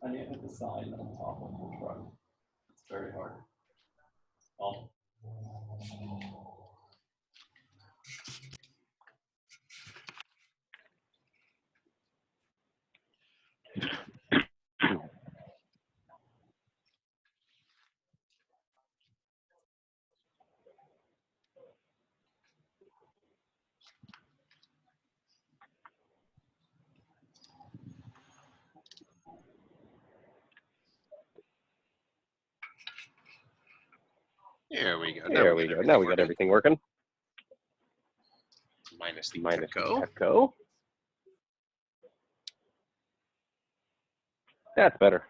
I need to hit the sign on top of the truck. It's very hard. Oh. There we go. There we go. Now we got everything working. Minus the echo. That's better.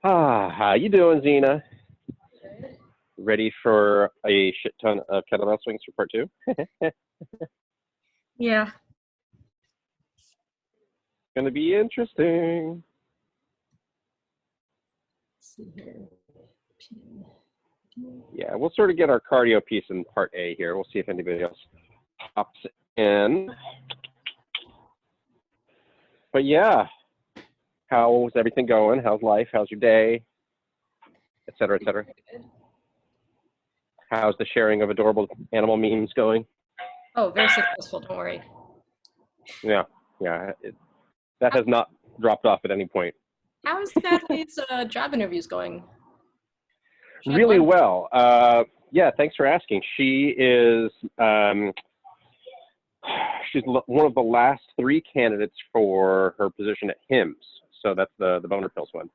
How you doing, Zena? Ready for a shit ton of kettlebell swings for part 2? Yeah. Gonna be interesting. Let's see here. Yeah, we'll sort of get our cardio piece in part A here. We'll see if anybody else pops in. But yeah, how's everything going? How's life? How's your day? Et cetera, et cetera. How's the sharing of adorable animal memes going? Oh, very successful, don't worry. Yeah, that has not dropped off at any point. How is Natalie's job interviews going? Really well. Yeah, thanks for asking. She is, she's one of the last 3 candidates for her position at HIMSS. So that's the boner pills one.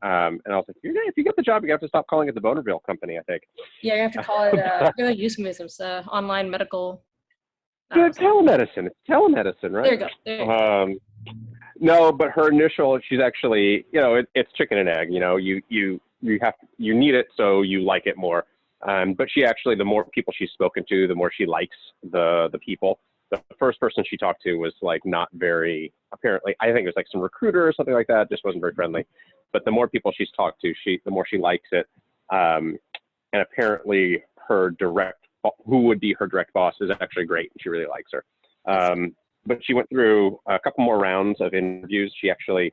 And I was like, if you get the job, you have to stop calling it the boner pill company, I think. Yeah, you have to call it really euphemisms, online medical. Good telemedicine. It's telemedicine, right? There you go. There you go. No, but her initial, she's actually, it's chicken and egg. You need it, so you like it more. But she actually, the more people she's spoken to, the more she likes the people. The first person she talked to was like not very, apparently, I think it was like some recruiter or something like that, just wasn't very friendly. But the more people she's talked to, the more she likes it. And apparently her who would be her direct boss is actually great, and she really likes her. But she went through a couple more rounds of interviews. She actually,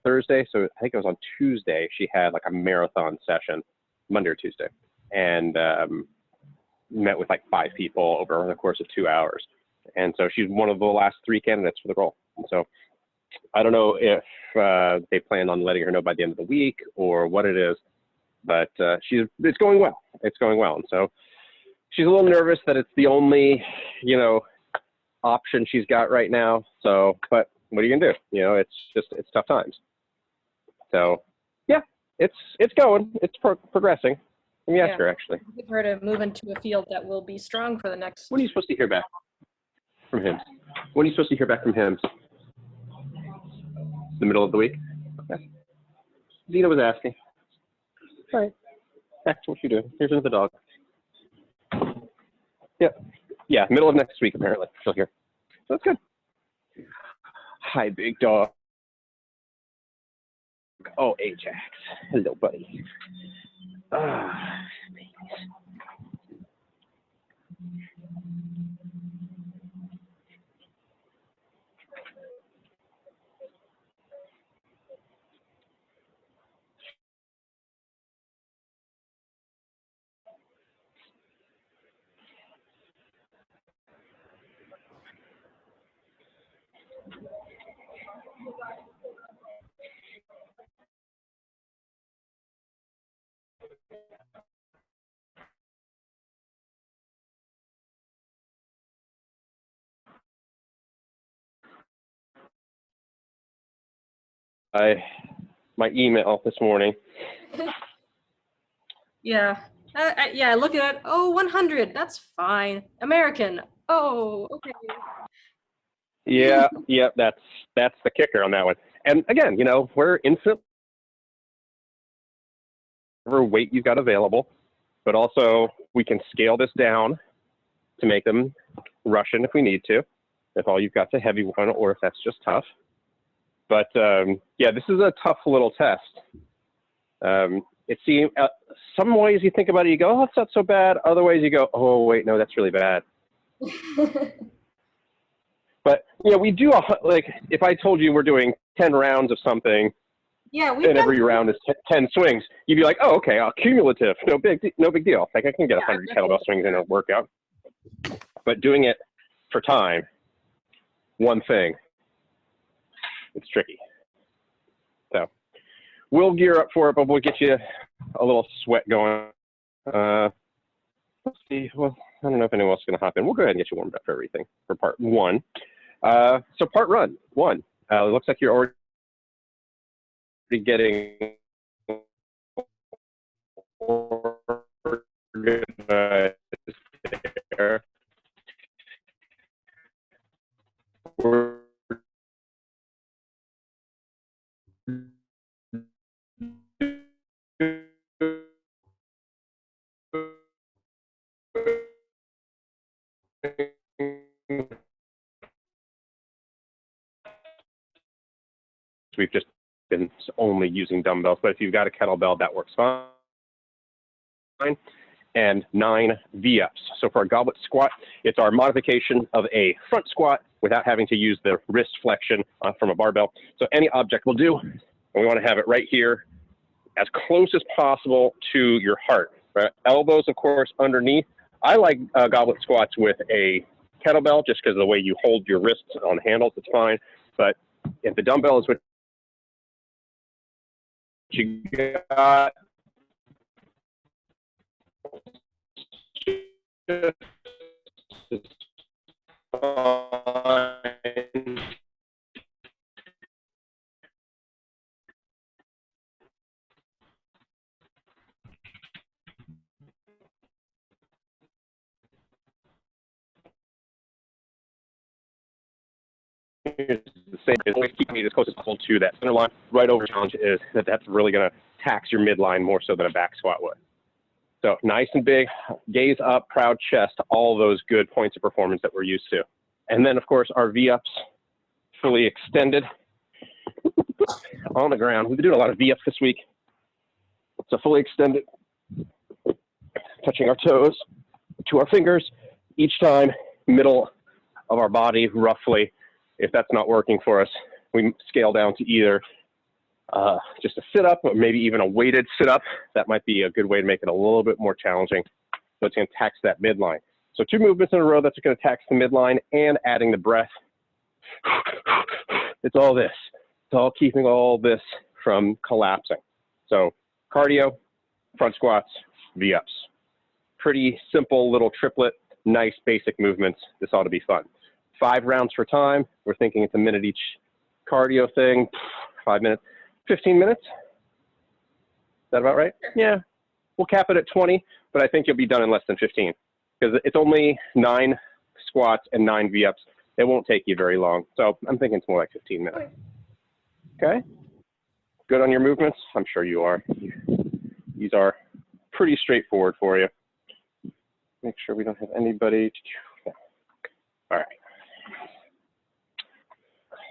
Thursday? So I think it was on Tuesday, she had like a marathon session, Monday or Tuesday, and met with like 5 people over the course of 2 hours. And so she's one of the last 3 candidates for the role. And so I don't know if they plan on letting her know by the end of the week or what it is, but it's going well. It's going well. And so she's a little nervous that it's the only, option she's got right now. So, but what are you gonna do? It's tough times. So yeah, it's going, it's progressing. Let me ask her actually. Give her to move into a field that will be strong for the next. When are you supposed to hear back from him? When are you supposed to hear back from him? The middle of the week? Okay. Zena was asking. All right. That's what you do. Here's another dog. Yep. Yeah, middle of next week, apparently. She'll hear. So that's good. Hi, big dog. Oh, Ajax. Hello, buddy. Babies. My email this morning. Yeah. I look at it. Oh, 100. That's fine. American. Oh, okay. Yeah, that's the kicker on that one. And again, we're infinite whatever weight you've got available, but also we can scale this down to make them Russian if we need to, if all you've got's a heavy one or if that's just tough. But yeah, this is a tough little test. It seems some ways you think about it, you go, oh, it's not so bad. Other ways you go, oh, wait, no, that's really bad. But we do like if I told you we're doing 10 rounds of something, Yeah, we've and done every round is 10 swings, you'd be like, oh, okay, cumulative, no big deal. Like I can get 100 kettlebell swings in a workout. But doing it for time, one thing, it's tricky. So we'll gear up for it, but we'll get you a little sweat going. Let's see. Well, I don't know if anyone else is going to hop in. We'll go ahead and get you warmed up for everything for part one. So part run one. It looks like you're already getting organized there. We're we've just been only using dumbbells, but if you've got a kettlebell, that works fine. And 9 V-ups. So for a goblet squat, it's our modification of a front squat without having to use the wrist flexion from a barbell. So any object will do, and we want to have it right here as close as possible to your heart. Right? Elbows, of course, underneath. I like goblet squats with a kettlebell just because of the way you hold your wrists on handles, it's fine. But if the dumbbell is what you got, the same. It's always keeping it as close as possible to that center line. Right over challenge is that's really going to tax your midline more so than a back squat would. So nice and big, gaze up, proud chest, all those good points of performance that we're used to. And then, of course, our V-ups, fully extended on the ground. We've been doing a lot of V-ups this week. So fully extended, touching our toes to our fingers each time, middle of our body, roughly. If that's not working for us, we scale down to either just a sit-up or maybe even a weighted sit-up. That might be a good way to make it a little bit more challenging. So it's going to tax that midline. So 2 movements in a row that's going to tax the midline and adding the breath. It's all this. It's all keeping all this from collapsing. So cardio, front squats, V-ups. Pretty simple little triplet, nice basic movements. This ought to be fun. 5 rounds for time. We're thinking it's a minute each cardio thing, 5 minutes, 15 minutes. Is that about right? Yeah. We'll cap it at 20, but I think you'll be done in less than 15 because it's only 9 squats and 9 V-ups. It won't take you very long. So I'm thinking it's more like 15 minutes. Okay. Good on your movements? I'm sure you are. These are pretty straightforward for you. Make sure we don't have anybody. All right.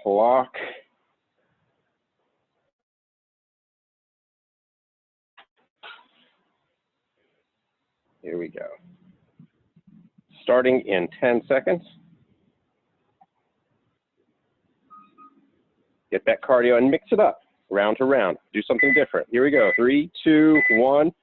Clock. Here we go. Starting in 10 seconds. Get that cardio and mix it up, round to round. Do something different. Here we go. 3, 2, 1.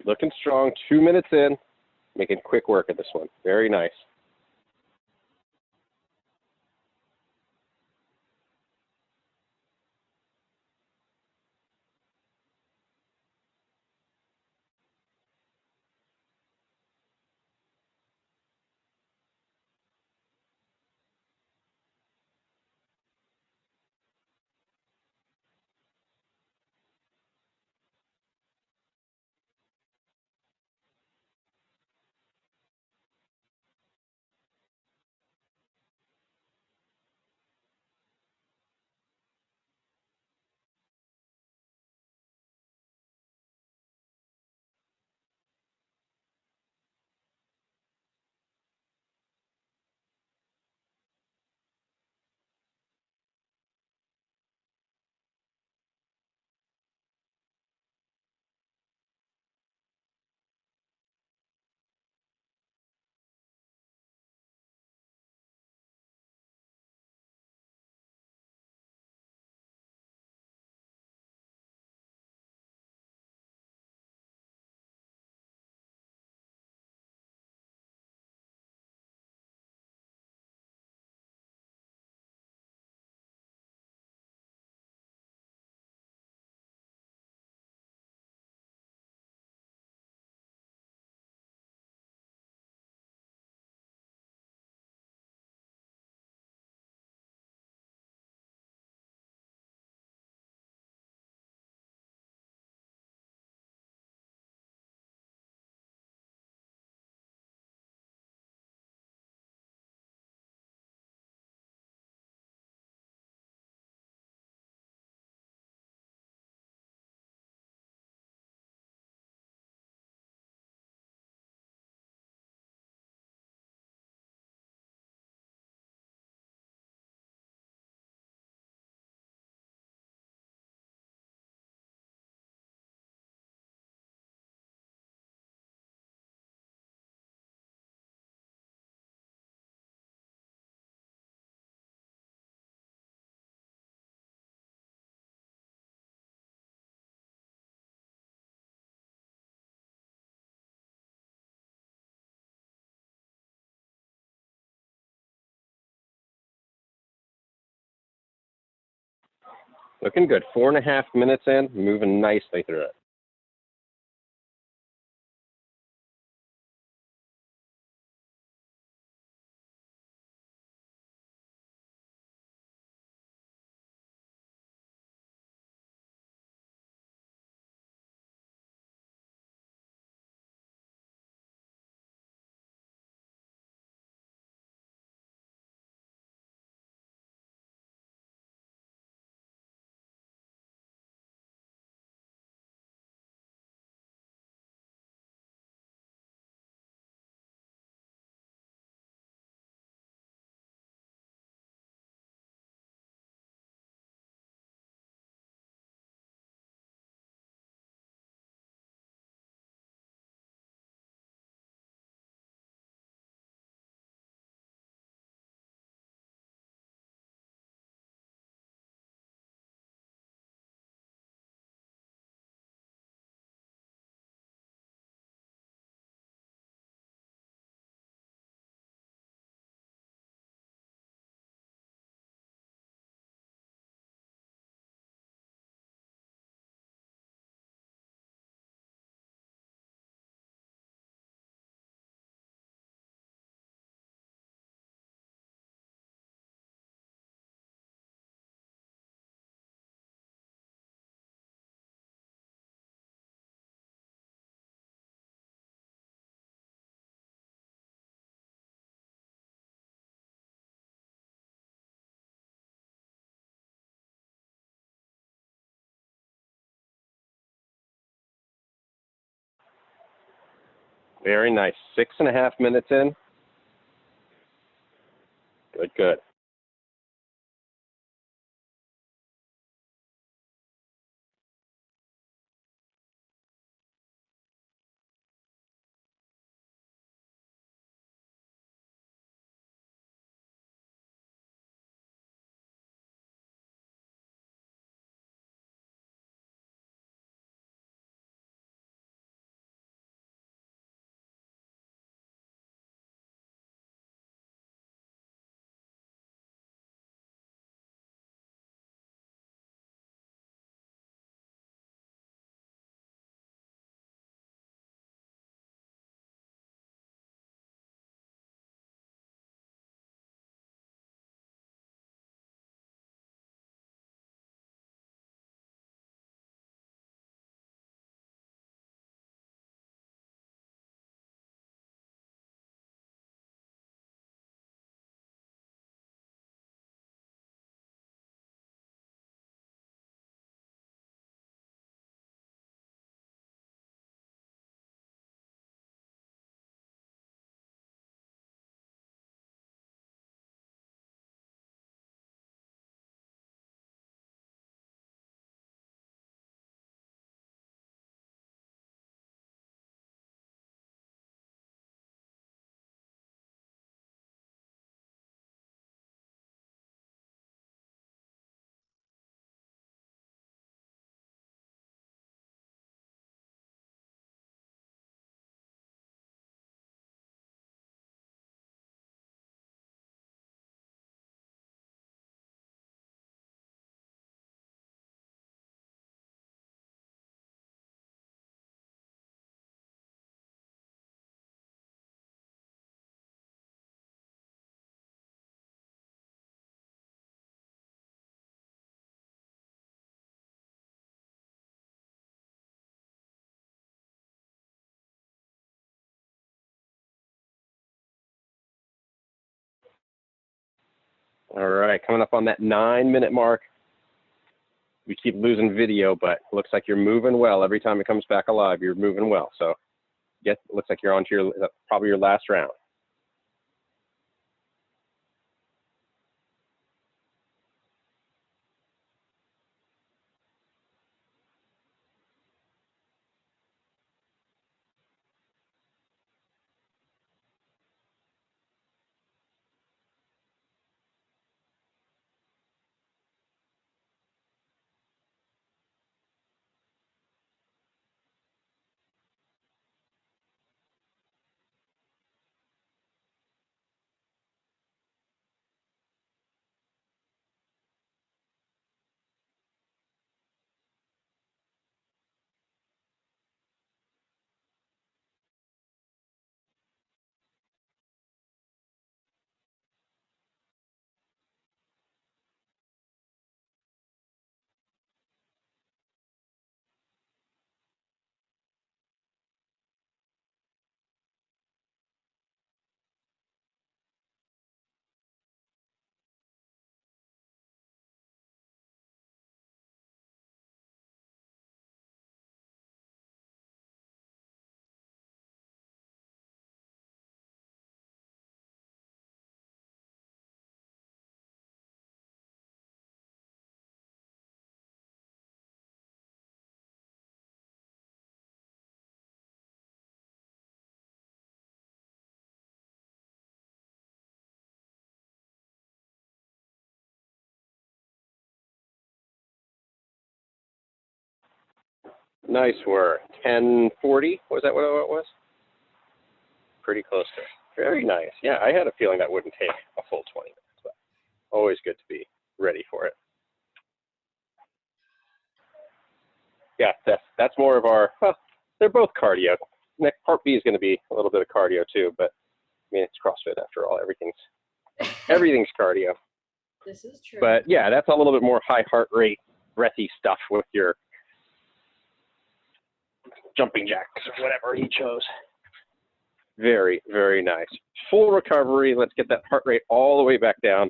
Looking strong. 2 minutes in. Making quick work of this one. Very nice. Looking good. 4.5 minutes in, moving nicely through it. Very nice. 6.5 minutes in. Good, good. All right, coming up on that 9-minute mark. We keep losing video, but looks like you're moving well. Every time it comes back alive, you're moving well. So looks like you're on to your, probably your last round. Nice work. 10:40, was that what it was? Pretty close to it. Very nice. Yeah, I had a feeling that wouldn't take a full 20 minutes, but always good to be ready for it. Yeah, that's more of our, well, they're both cardio. Next part B is going to be a little bit of cardio too, but I mean, it's CrossFit after all. Everything's cardio. This is true. But yeah, that's a little bit more high heart rate, breathy stuff with your jumping jacks or whatever he chose. Very, very nice. Full recovery. Let's get that heart rate all the way back down.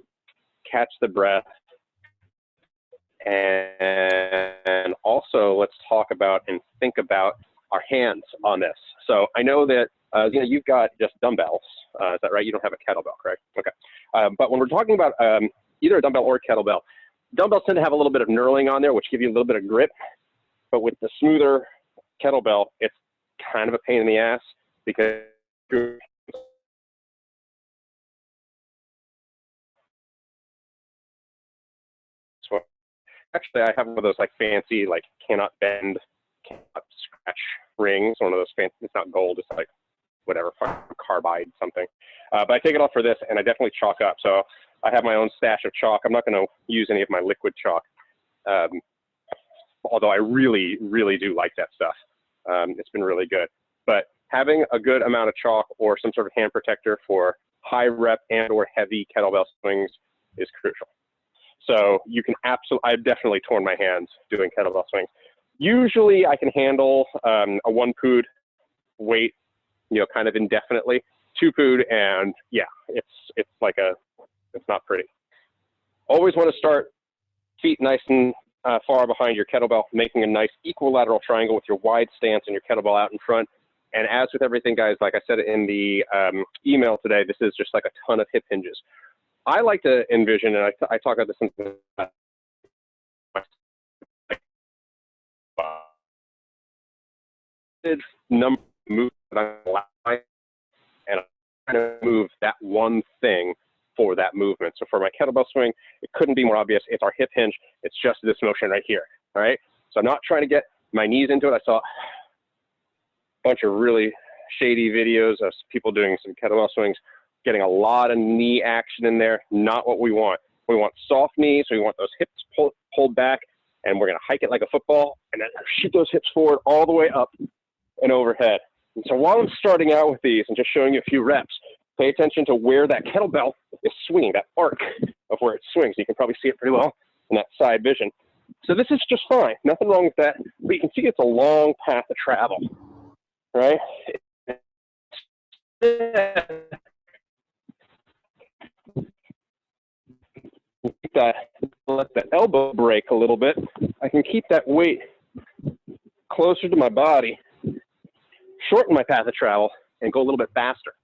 Catch the breath. And also let's talk about and think about our hands on this. So I know that you've got just dumbbells. Is that right? You don't have a kettlebell, correct? Okay. But when we're talking about either a dumbbell or a kettlebell, dumbbells tend to have a little bit of knurling on there, which give you a little bit of grip. But with the smoother kettlebell, it's kind of a pain in the ass because actually, I have one of those like fancy, like cannot bend, cannot scratch rings. One of those fancy, it's not gold, it's like whatever, carbide something. But I take it off for this and I definitely chalk up. So I have my own stash of chalk. I'm not going to use any of my liquid chalk. Although I really, really do like that stuff. It's been really good. But having a good amount of chalk or some sort of hand protector for high rep and or heavy kettlebell swings is crucial. So you can I've definitely torn my hands doing kettlebell swings. Usually I can handle a 1 pood weight, kind of indefinitely. 2 pood, and yeah, it's not pretty. Always want to start feet nice and far behind your kettlebell, making a nice equilateral triangle with your wide stance and your kettlebell out in front. And as with everything, guys, like I said in the email today, this is just like a ton of hip hinges. I like to envision, and I talk about this in number move that I like, and I kind of move that one thing for that movement. So for my kettlebell swing, it couldn't be more obvious. It's our hip hinge. It's just this motion right here. All right. So I'm not trying to get my knees into it. I saw a bunch of really shady videos of people doing some kettlebell swings, getting a lot of knee action in there. Not what we want. We want soft knees. We want those hips pulled back, and we're going to hike it like a football and then shoot those hips forward all the way up and overhead. And so while I'm starting out with these and just showing you a few reps, pay attention to where that kettlebell is swinging, that arc of where it swings. You can probably see it pretty well in that side vision. So this is just fine. Nothing wrong with that. But you can see it's a long path to travel, right? let that elbow break a little bit, I can keep that weight closer to my body, shorten my path of travel, and go a little bit faster.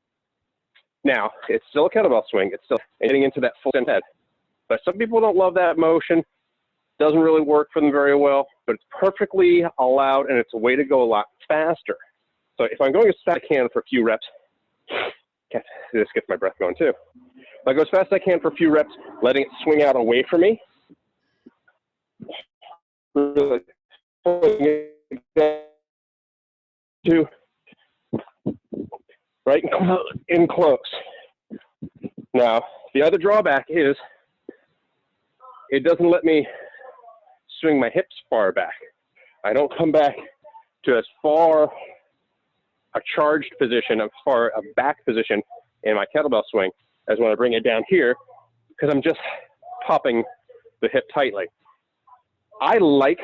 Now, it's still a kettlebell swing. It's still getting into that full head. But some people don't love that motion. Doesn't really work for them very well, but it's perfectly allowed, and it's a way to go a lot faster. So if I'm going as fast as I can for a few reps, this gets my breath going too. If I go as fast as I can for a few reps, letting it swing out away from me, really pulling it to right in close. Now, the other drawback is it doesn't let me swing my hips far back. I don't come back to as far a charged position, as far a back position in my kettlebell swing as when I bring it down here, because I'm just popping the hip tightly. I like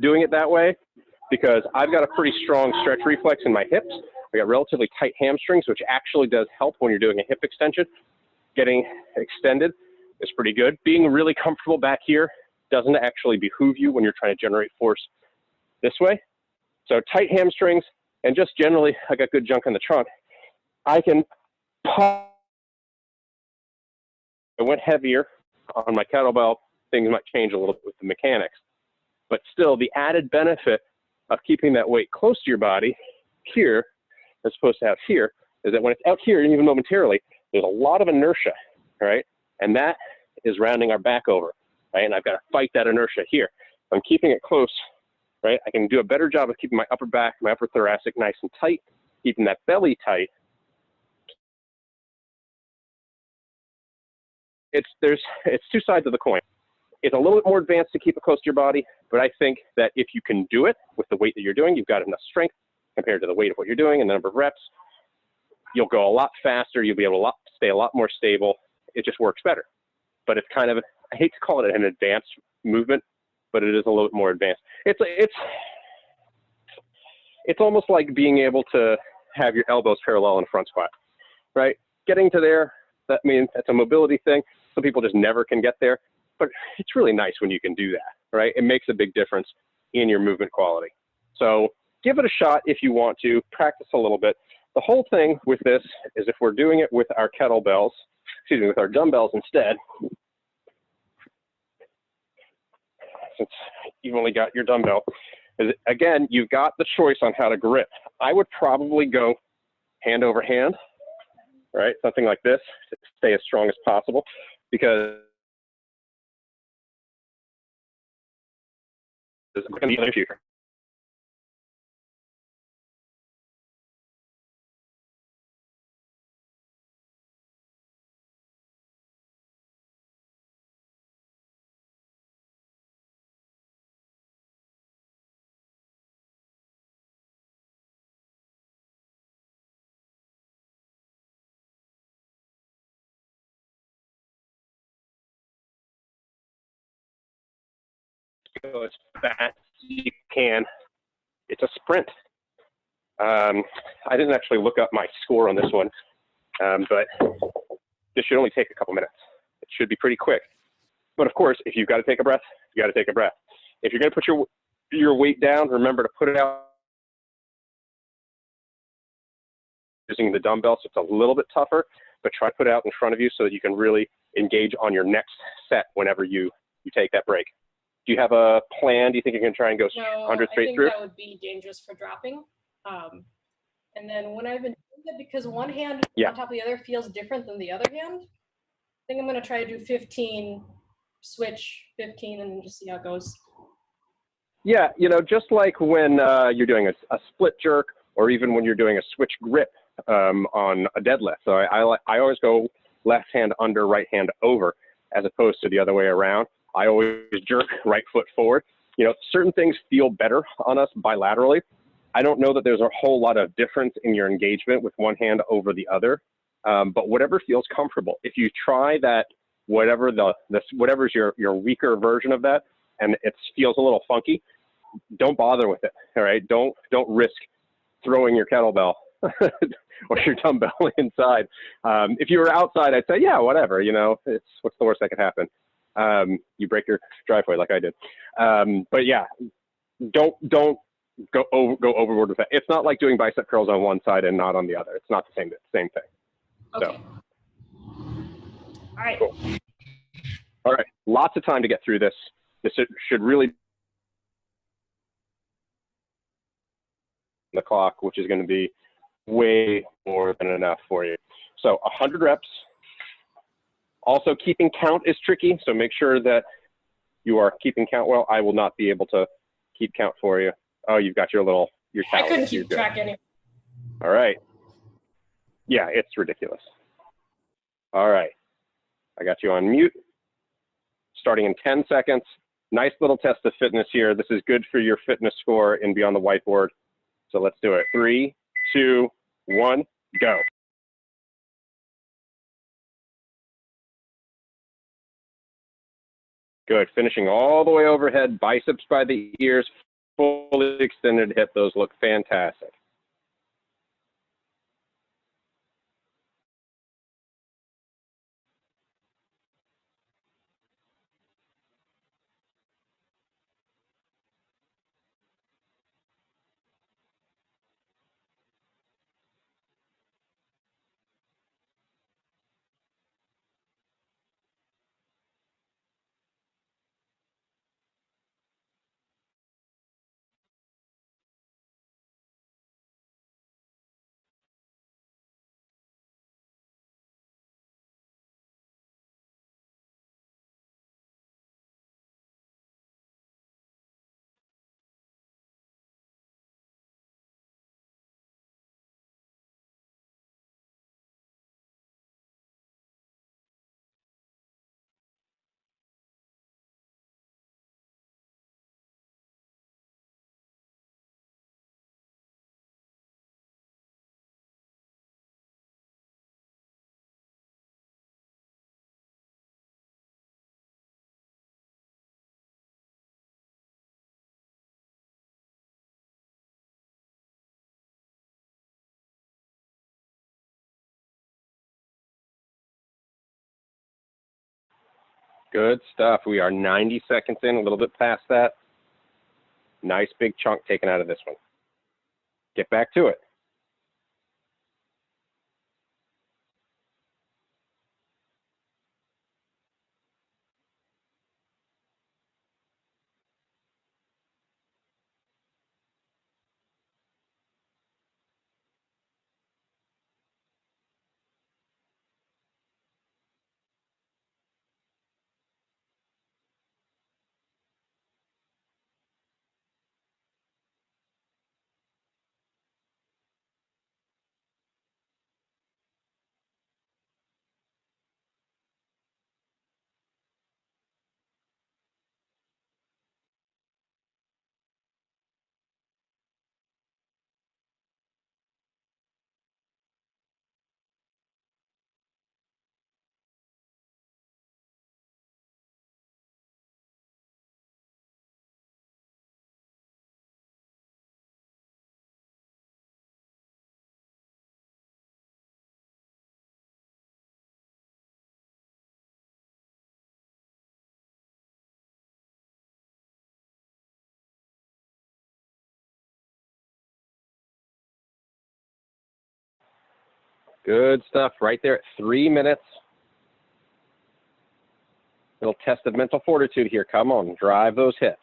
doing it that way because I've got a pretty strong stretch reflex in my hips. I got relatively tight hamstrings, which actually does help when you're doing a hip extension. Getting extended is pretty good. Being really comfortable back here doesn't actually behoove you when you're trying to generate force this way. So tight hamstrings and just generally, I got good junk in the trunk. I can pop. I went heavier on my kettlebell. Things might change a little bit with the mechanics, but still the added benefit of keeping that weight close to your body here, as opposed to out here, is that when it's out here, even momentarily, there's a lot of inertia, right? And that is rounding our back over, right? And I've got to fight that inertia here. If I'm keeping it close, right? I can do a better job of keeping my upper back, my upper thoracic nice and tight, keeping that belly tight. It's two sides of the coin. It's a little bit more advanced to keep it close to your body, but I think that if you can do it with the weight that you're doing, you've got enough strength compared to the weight of what you're doing and the number of reps, you'll go a lot faster. You'll be able to stay a lot more stable. It just works better. But it's kind of, I hate to call it an advanced movement, but it is a little bit more advanced. It's almost like being able to have your elbows parallel in a front squat, right? Getting to there, that means that's a mobility thing. Some people just never can get there, but it's really nice when you can do that, right? It makes a big difference in your movement quality. So give it a shot if you want to, practice a little bit. The whole thing with this is if we're doing it with our kettlebells, excuse me, with our dumbbells instead, since you've only got your dumbbell, is again, you've got the choice on how to grip. I would probably go hand over hand, right? Something like this to stay as strong as possible, because there's going to be an issue. Go as fast as you can. It's a sprint. I didn't actually look up my score on this one, but this should only take a couple minutes. It should be pretty quick. But of course, if you've got to take a breath, you got to take a breath. If you're going to put your weight down, remember to put it out using the dumbbell, so it's a little bit tougher, but try to put it out in front of you so that you can really engage on your next set whenever you take that break. Do you have a plan? Do you think you're going to try and go 100 straight through? I think that would be dangerous for dropping. And then when I've been doing it, because one hand on top of the other feels different than the other hand, I think I'm going to try to do 15, switch 15, and just see how it goes. Yeah, you know, just like when you're doing a split jerk, or even when you're doing a switch grip on a deadlift. So I always go left hand under, right hand over, as opposed to the other way around. I always jerk right foot forward. You know, certain things feel better on us bilaterally. I don't know that there's a whole lot of difference in your engagement with one hand over the other, but whatever feels comfortable. If you try that, whatever's your weaker version of that, and it feels a little funky, don't bother with it. All right, don't risk throwing your kettlebell or your dumbbell inside. If you were outside, I'd say, yeah, whatever. You know, what's the worst that could happen. You break your driveway like I did. But yeah, don't go overboard with that. It's not like doing bicep curls on one side and not on the other. It's not the same thing. Okay. So, all right. Cool. All right, lots of time to get through this. This should really the clock, which is going to be way more than enough for you. So 100 reps. Also, keeping count is tricky, so make sure that you are keeping count well. I will not be able to keep count for you. Oh, you've got your I tally. couldn't keep track anymore. All right. Yeah, it's ridiculous. All right. I got you on mute. Starting in 10 seconds. Nice little test of fitness here. This is good for your fitness score and beyond the whiteboard. So let's do it. 3, 2, 1, go. Good. Finishing all the way overhead, biceps by the ears, fully extended hip. Those look fantastic. Good stuff. We are 90 seconds in, a little bit past that. Nice big chunk taken out of this one. Get back to it. Good stuff right there at 3 minutes. Little test of mental fortitude here. Come on, drive those hips.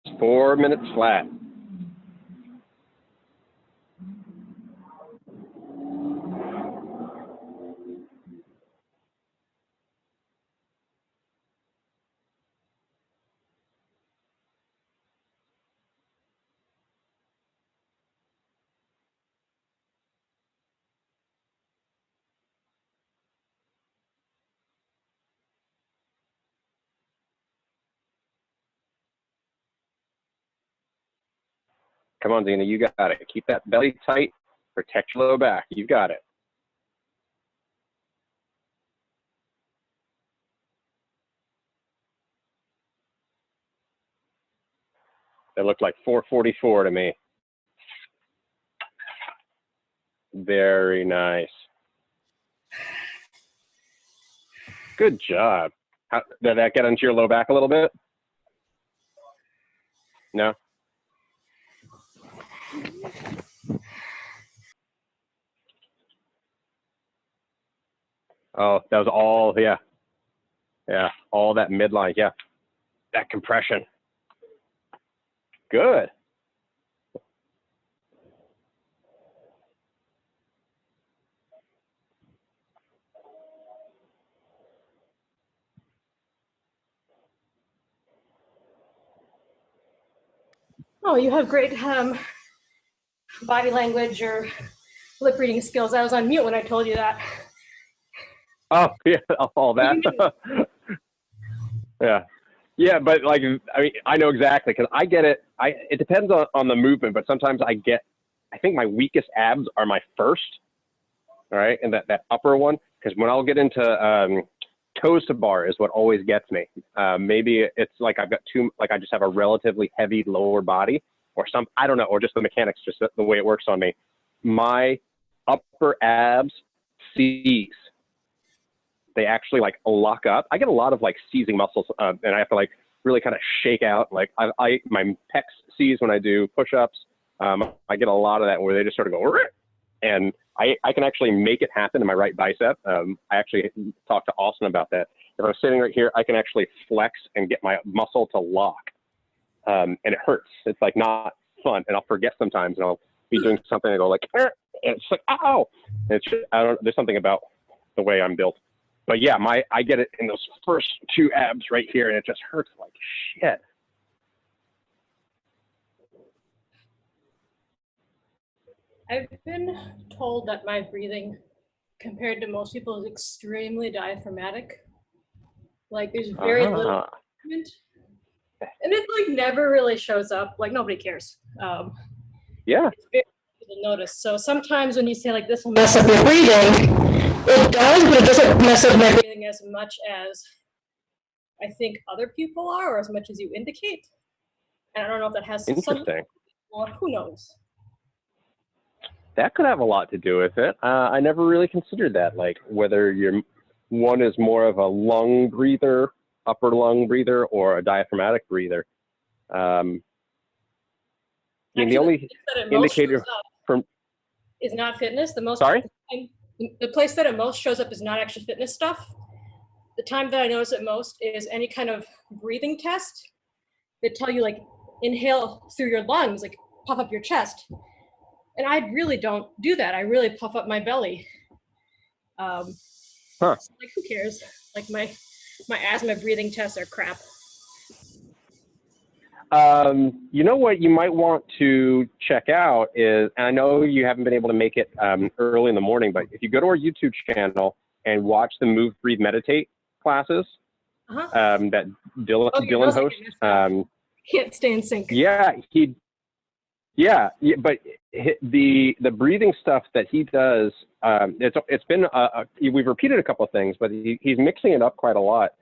It's 4 minutes flat. Come on, Zena, you got it. Keep that belly tight. Protect your low back. You got it. That looked like 444 to me. Very nice. Good job. Did that get into your low back a little bit? No? Oh, that was all, yeah. Yeah, all that midline, yeah. That compression. Good. Oh, you have great body language or lip reading skills. I was on mute when I told you that. Oh, yeah, all that. Yeah. Yeah, but like, I mean, I know exactly, because I get it. It depends on the movement, but sometimes I think my weakest abs are my first, all right, and that upper one, because when I'll get into toes to bar is what always gets me. Maybe it's like I just have a relatively heavy lower body or I don't know, or just the mechanics, just the way it works on me. My upper abs seize. They actually like lock up. I get a lot of like seizing muscles, and I have to like really kind of shake out. Like my pecs seize when I do push-ups. I get a lot of that where they just sort of go, and I can actually make it happen in my right bicep. I actually talked to Austin about that. If I'm sitting right here, I can actually flex and get my muscle to lock, and it hurts. It's like not fun, and I'll forget sometimes, and I'll be doing something and go like, and it's like, ow! And it's just, there's something about the way I'm built. But yeah, I get it in those first two abs right here, and it just hurts like shit. I've been told that my breathing, compared to most people, is extremely diaphragmatic. Like there's very little movement, and it like never really shows up. Like nobody cares. Yeah. It's very easy to notice. So sometimes when you say like this will mess up your breathing, it does, but it doesn't mess up my breathing as much as I think other people are, or as much as you indicate. And I don't know if that has Interesting. Or who knows. That could have a lot to do with it. I never really considered that, like whether one is more of a lung breather, upper lung breather, or a diaphragmatic breather. Actually, the only indicator from is not fitness. Sorry? The place that it most shows up is not actually fitness stuff. The time that I notice it most is any kind of breathing test. They tell you like inhale through your lungs, like puff up your chest. And I really don't do that. I really puff up my belly. So like who cares? Like my asthma breathing tests are crap. You know what you might want to check out is, and I know you haven't been able to make it early in the morning, but if you go to our YouTube channel and watch the Move, Breathe, Meditate classes that Dylan hosts. Can't stay in sync. Yeah, but the breathing stuff that he does, it's been we've repeated a couple of things, but he's mixing it up quite a lot.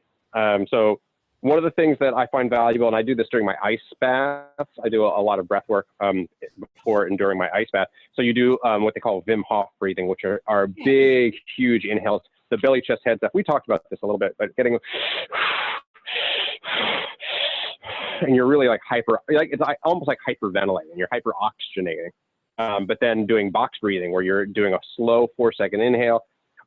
So one of the things that I find valuable, and I do this during my ice baths, I do a lot of breath work before and during my ice bath. So you do what they call Wim Hof breathing, which are big, huge inhales. The belly, chest, head stuff. We talked about this a little bit, but getting and you're really like it's almost like hyperventilating. You're hyperoxygenating. But then doing box breathing, where you're doing a slow 4-second inhale,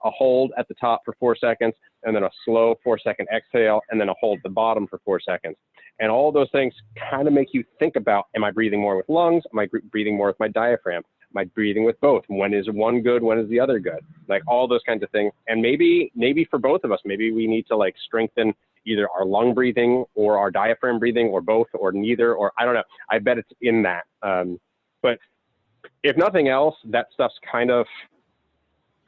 a hold at the top for 4 seconds, and then a slow 4-second exhale, and then a hold at the bottom for 4 seconds. And all those things kind of make you think about, am I breathing more with lungs? Am I breathing more with my diaphragm? Am I breathing with both? When is one good? When is the other good? Like all those kinds of things. And maybe for both of us, maybe we need to like strengthen either our lung breathing or our diaphragm breathing, or both, or neither, or I don't know. I bet it's in that. But if nothing else, that stuff's kind of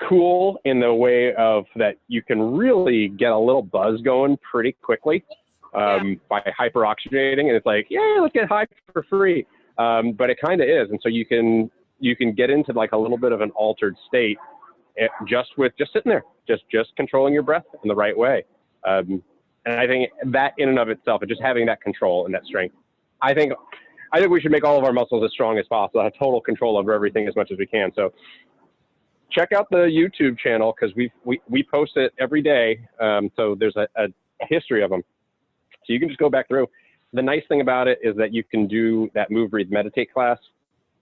cool in the way of that you can really get a little buzz going pretty quickly by hyperoxygenating. And it's like, yeah, let's get high for free. But it kind of is. And so you can get into like a little bit of an altered state just sitting there, just controlling your breath in the right way. And I think that in and of itself, and just having that control and that strength, I think we should make all of our muscles as strong as possible, have total control over everything as much as we can. So check out the YouTube channel, because we post it every day. So there's a history of them. So you can just go back through. The nice thing about it is that you can do that move, breathe, meditate class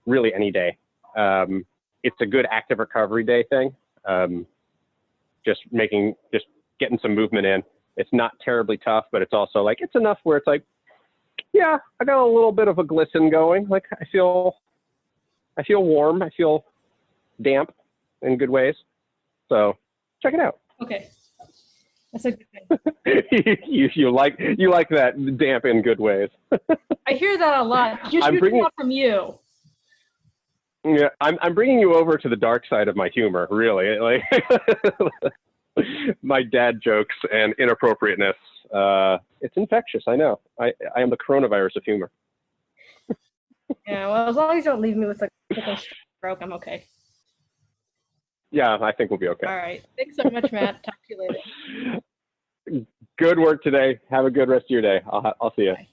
really any day. It's a good active recovery day thing. Just getting some movement in. It's not terribly tough, but it's also like, it's enough where it's like, yeah, I got a little bit of a glisten going. Like I feel warm. I feel damp in good ways. So check it out. Okay. That's a good thing. you like that damp in good ways. I hear that a lot. Just hear that from you. Yeah, I'm bringing you over to the dark side of my humor, really. Like my dad jokes and inappropriateness. It's infectious. I know. I am the coronavirus of humor. Yeah. Well, as long as you don't leave me with a stroke, I'm okay. Yeah, I think we'll be okay. All right. Thanks so much, Matt. Talk to you later. Good work today. Have a good rest of your day. I'll see you. Bye.